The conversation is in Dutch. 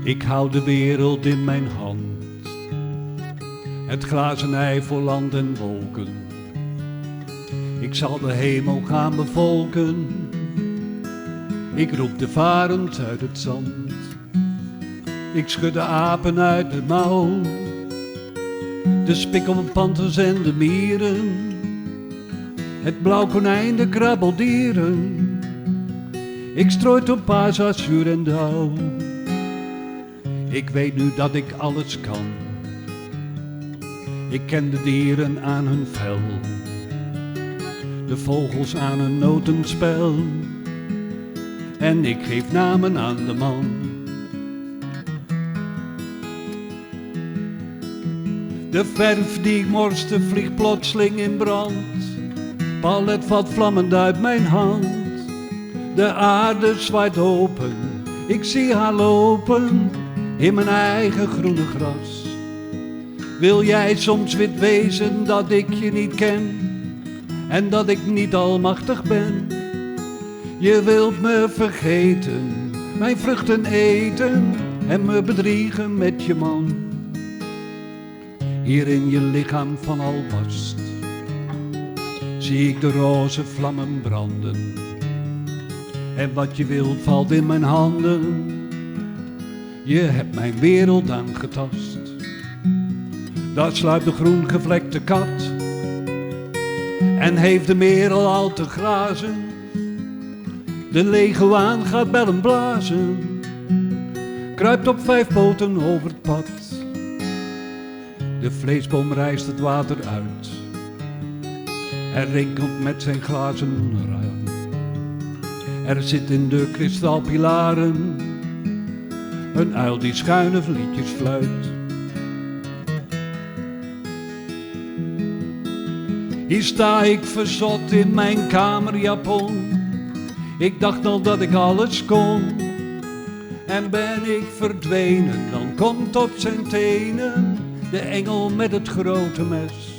Ik hou de wereld in mijn hand, het glazen ei voor land en wolken. Ik zal de hemel gaan bevolken, ik roep de varens uit het zand. Ik schud de apen uit de mouw, de spikkelpanters en de mieren, het blauw konijn, de krabbeldieren. Ik strooi topaas, azuur en dauw. Ik weet nu dat ik alles kan. Ik ken de dieren aan hun vel, de vogels aan hun notenspel. En ik geef namen aan de man. De verf die ik morste vliegt plotseling in brand. Palet valt vlammend uit mijn hand. De aarde zwaait open, ik zie haar lopen in mijn eigen groene gras. Wil jij soms wit wezen dat ik je niet ken en dat ik niet almachtig ben? Je wilt me vergeten, mijn vruchten eten en me bedriegen met je man. Hier in je lichaam van albast zie ik de roze vlammen branden. En wat je wilt valt in mijn handen. Je hebt mijn wereld aangetast. Daar sluipt de groen gevlekte kat en heeft de merel al te grazen. De leguaan gaat bellen blazen, kruipt op 5 poten over het pad. De vleesboom rijst het water uit en rinkelt met zijn glazen ruim. Er zit in de kristalpilaren een uil die schuine liedjes fluit. Hier sta ik verzot in mijn kamerjapon. Ik dacht al dat ik alles kon. En ben ik verdwenen, dan komt op zijn tenen de engel met het grote mes.